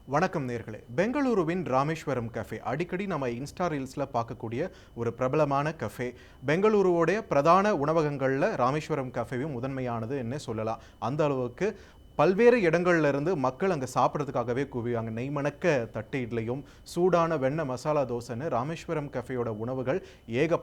வணக்கம் நேர்களே. பெங்களூருவின் ராமேஸ்வரம் கஃபே அடிக்கடி நம்ம இன்ஸ்டா ரீல்ஸில் பார்க்கக்கூடிய ஒரு பிரபலமான கஃபே. பெங்களூருவோடைய பிரதான உணவகங்களில் ராமேஸ்வரம் கஃபேவும் முதன்மையானது என்ன சொல்லலாம். அந்த அளவுக்கு பல்வேறு இடங்கள்ல இருந்து மக்கள் அங்கே சாப்பிட்றதுக்காகவே குவிவாங்க. நெய்மணக்க தட்டு இட்லியும் சூடான வெண்ணெய் மசாலா தோசைன்னு ராமேஸ்வரம் கஃபேயோட உணவுகள் ஏக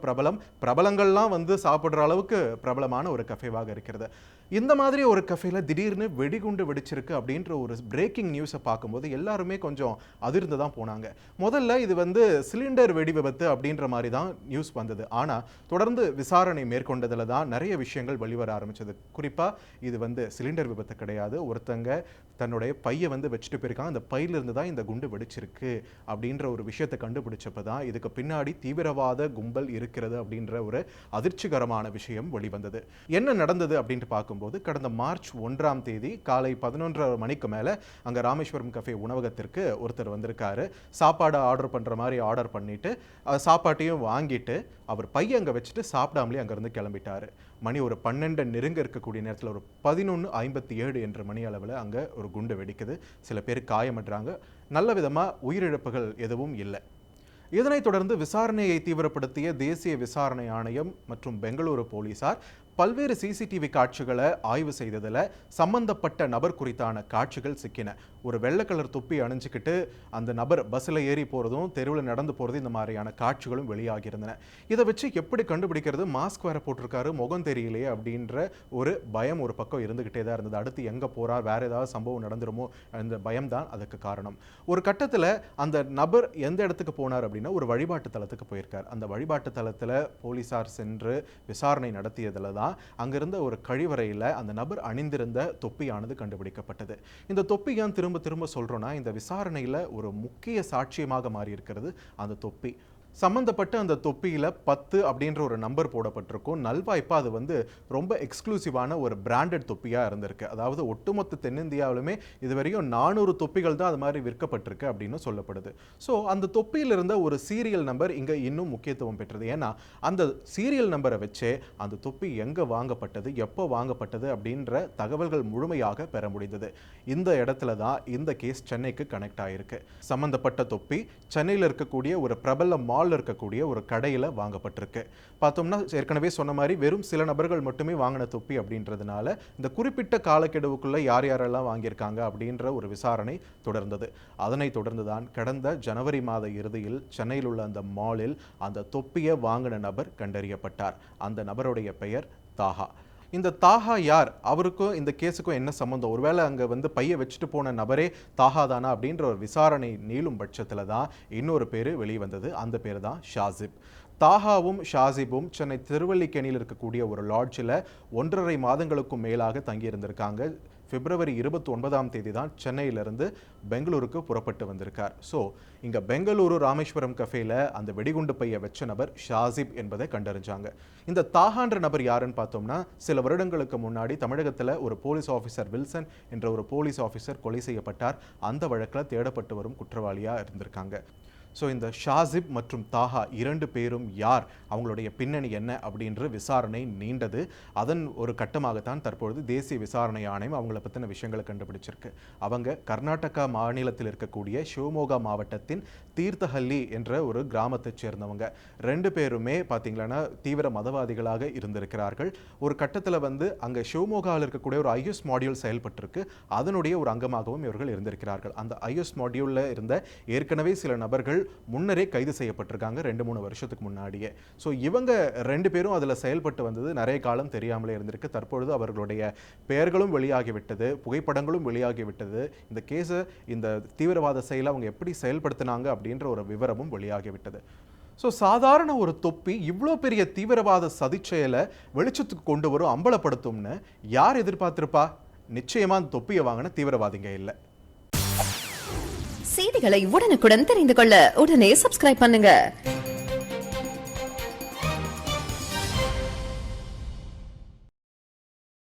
பிரபலங்கள்லாம் வந்து சாப்பிட்ற அளவுக்கு பிரபலமான ஒரு கஃபேவாக இருக்கிறது. இந்த மாதிரி ஒரு கஃபேல திடீர்னு வெடிகுண்டு வெடிச்சிருக்கு அப்படின்ற ஒரு பிரேக்கிங் நியூஸை பார்க்கும்போது எல்லாருமே கொஞ்சம் அதிர்ந்து தான் போனாங்க. முதல்ல இது வந்து சிலிண்டர் வெடி விபத்து அப்படின்ற மாதிரி தான் நியூஸ் வந்தது. ஆனால் தொடர்ந்து விசாரணை மேற்கொண்டதில் தான் நிறைய விஷயங்கள் வெளிவர ஆரம்பிச்சது. குறிப்பாக இது வந்து சிலிண்டர் விபத்து கிடையாது. ஒருத்தங்க தன்னுடைய பையை வந்து வச்சுட்டு போயிருக்காங்க. அந்த பையிலிருந்து தான் இந்த குண்டு வெடிச்சிருக்கு அப்படின்ற ஒரு விஷயத்தை கண்டுபிடிச்சப்ப தான் இதுக்கு பின்னாடி தீவிரவாத கும்பல் இருக்கிறது அப்படின்ற ஒரு அதிர்ச்சிகரமான விஷயம் வெளிவந்தது. என்ன நடந்தது அப்படின்ட்டு பார்க்கும்போது கடந்த மார்ச் 1ஆம் தேதி காலை 11:30 மணிக்கு மேலே அங்கே ராமேஸ்வரம் கஃபே உணவகத்திற்கு ஒருத்தர் வந்திருக்காரு. சாப்பாடு ஆர்டர் பண்ணுற மாதிரி ஆர்டர் பண்ணிட்டு சாப்பாட்டையும் வாங்கிட்டு அவர் பையை அங்கே வச்சுட்டு சாப்பிடாமலே அங்கேருந்து கிளம்பிட்டாரு. மணி ஒரு 12 நெருங்க இருக்கக்கூடிய நேரத்தில் ஒரு 11:57 என்ற மணி அளவில் அங்கே ஒரு குண்டு வெடிக்குது. சில பேர் காயமற்றாங்க. நல்ல விதமாக உயிரிழப்புகள் எதுவும் இல்லை. இதனைத் தொடர்ந்து விசாரணையை தீவிரப்படுத்திய தேசிய விசாரணை ஆணையம் மற்றும் பெங்களூரு போலீசார் பல்வேறு சிசிடிவி காட்சிகளை ஆய்வு செய்ததில் சம்பந்தப்பட்ட நபர் குறித்தான காட்சிகள் சிக்கின. ஒரு வெள்ளை கலர் தொப்பி அணிஞ்சிக்கிட்டு அந்த நபர் பஸ்ஸில் ஏறி போகிறதும் தெருவில் நடந்து போகிறது, இந்த மாதிரியான காட்சிகளும் வெளியாகியிருந்தன. இதை வச்சு எப்படி கண்டுபிடிக்கிறது? மாஸ்க் வேற போட்டிருக்காரு, முகம் தெரியலையே அப்படின்ற ஒரு பயம் ஒரு பக்கம் இருந்துக்கிட்டே தான் இருந்தது. அடுத்து எங்கே போகிறார், வேறு ஏதாவது சம்பவம் நடந்துருமோ அந்த பயம் தான் அதுக்கு காரணம். ஒரு கட்டத்தில் அந்த நபர் எந்த இடத்துக்கு போனார் அப்படின்னா ஒரு வழிபாட்டு தலத்துக்கு போயிருக்கார். அந்த வழிபாட்டு தலத்தில் போலீசார் சென்று விசாரணை நடத்தியதில் தான் அங்கிருந்த ஒரு கழிவறையில் அந்த நபர் அணிந்திருந்த தொப்பியானது கண்டுபிடிக்கப்பட்டது. இந்த தொப்பி ஏன் திரும்ப திரும்ப சொல்றோம்னா, இந்த விசாரணையில் ஒரு முக்கிய சாட்சியமாக மாறி இருக்கிறது அந்த தொப்பி. சம்பந்தப்பட்ட அந்த தொப்பியில் 10 அப்படின்ற ஒரு நம்பர் போடப்பட்டிருக்கும். நல்வாய்ப்பா அது வந்து ரொம்ப எக்ஸ்க்ளூசிவான ஒரு பிராண்டட் தொப்பியாக இருந்திருக்கு. அதாவது ஒட்டுமொத்த தென்னிந்தியாவிலுமே இதுவரையும் 400 தொப்பிகள் தான் அது மாதிரி விற்கப்பட்டிருக்கு அப்படின்னு சொல்லப்படுது. ஸோ அந்த தொப்பியில் இருந்த ஒரு சீரியல் நம்பர் இங்கே இன்னும் முக்கியத்துவம் பெற்றது. ஏன்னா அந்த சீரியல் நம்பரை வச்சே அந்த தொப்பி எங்கே வாங்கப்பட்டது, எப்போ வாங்கப்பட்டது அப்படின்ற தகவல்கள் முழுமையாக பெற முடிந்தது. இந்த இடத்துல தான் இந்த கேஸ் சென்னைக்கு கனெக்ட் ஆகிருக்கு. சம்பந்தப்பட்ட தொப்பி சென்னையில் இருக்கக்கூடிய ஒரு பிரபல மால் இருக்கக்கூடிய ஒரு கடையில் வாங்கப்பட்டிருக்கு. பார்த்தோம்னா ஏற்கனவே சொன்ன மாதிரி வெறும் சில நபர்கள் மட்டுமே வாங்கின தொப்பி அப்படின்றதுனால இந்த குறிப்பிட்ட காலக்கெடுவுக்குள்ள யார் யாரெல்லாம் வாங்கியிருக்காங்க அப்படின்ற ஒரு விசாரணை தொடர்ந்தது. அதனை தொடர்ந்துதான் கடந்த ஜனவரி மாத இறுதியில் சென்னையில் உள்ள அந்த மாலில் அந்த தொப்பியை வாங்கின நபர் கண்டறியப்பட்டார். அந்த நபருடைய பெயர் தாஹா. இந்த தாஹா யார், அவருக்கும் இந்த கேஸுக்கும் என்ன சம்பந்தம், ஒருவேளை அங்கே வந்து பையை வச்சுட்டு போன நபரே தாஹா தானா அப்படின்ற ஒரு விசாரணை நீளும் பட்சத்தில் தான் இன்னொரு பேர் வெளிவந்தது. அந்த பேர் தான் ஷாசிப். தாஹாவும் ஷாசிப்பும் சென்னை திருவல்லிக்கேணியில் இருக்கக்கூடிய ஒரு லாட்ஜில் 1.5 மாதங்களுக்கும் மேலாக தங்கியிருந்திருக்காங்க. பிப்ரவரி 29ஆம் தேதி தான் சென்னையிலிருந்து பெங்களூருக்கு புறப்பட்டு வந்திருக்கார். ஸோ இங்கே பெங்களூரு ராமேஸ்வரம் கஃபேல அந்த வெடிகுண்டு பையை வச்ச நபர் ஷாசிப் என்பதை கண்டறிஞ்சாங்க. இந்த தாஹான்ற நபர் யாருன்னு பார்த்தோம்னா, சில வருடங்களுக்கு முன்னாடி தமிழகத்தில் ஒரு போலீஸ் ஆஃபீஸர் வில்சன் என்ற ஒரு போலீஸ் ஆஃபீஸர் கொலை செய்யப்பட்டார். அந்த வழக்கில் தேடப்பட்டு வரும் குற்றவாளியாக இருந்திருக்காங்க. ஸோ இந்த ஷாசிப் மற்றும் தாஹா 2 பேரும் யார், அவங்களுடைய பின்னணி என்ன அப்படின்ற விசாரணை நீண்டது. அதன் ஒரு கட்டமாகத்தான் தற்பொழுது தேசிய விசாரணை ஆணையம் அவங்கள பற்றின விஷயங்களை கண்டுபிடிச்சிருக்கு. அவங்க கர்நாடகா மாநிலத்தில் இருக்கக்கூடிய ஷிவமோகா மாவட்டத்தின் தீர்த்தஹள்ளி என்ற ஒரு கிராமத்தைச் சேர்ந்தவங்க. 2 பேருமே பார்த்தீங்கன்னா தீவிர மதவாதிகளாக இருந்திருக்கிறார்கள். ஒரு கட்டத்தில் வந்து அங்கே ஷிவமோகாவில் இருக்கக்கூடிய ஒரு ஐஎஸ் மாடியூல் செயல்பட்டிருக்கு. அதனுடைய ஒரு அங்கமாகவும் இவர்கள் இருந்திருக்கிறார்கள். அந்த ஐஎஸ் மாடியூலில் இருந்த ஏற்கனவே சில நபர்கள் முன்னரே கைது செய்யப்பட்டிருக்காங்க 2-3 வருஷத்துக்கு முன்னாடியே. ஸோ இவங்க 2 பேரும் அதில் செயல்பட்டு வந்தது நிறைய காலம் தெரியாமலே இருந்திருக்கு. தற்பொழுது அவர்களுடைய பெயர்களும் வெளியாகிவிட்டது, புகைப்படங்களும் வெளியாகிவிட்டது. இந்த கேஸை, இந்த தீவிரவாத செயலை அவங்க எப்படி செயல்படுத்தினாங்க அப்படின்ற ஒரு விவரமும் வெளியாகிவிட்டது. ஸோ சாதாரண ஒரு தொப்பி இவ்வளோ பெரிய தீவிரவாத சதிச்செயலை வெளிச்சத்துக்கு கொண்டு வரும், அம்பலப்படுத்தும்னு யார் எதிர்பார்த்திருப்பா? நிச்சயமா அந்த தொப்பியை வாங்கின தீவிரவாதிங்க இல்லை. செய்திகளை உடனுக்குடன் தெரிந்து கொள்ள உடனே சப்ஸ்கிரைப் பண்ணுங்க.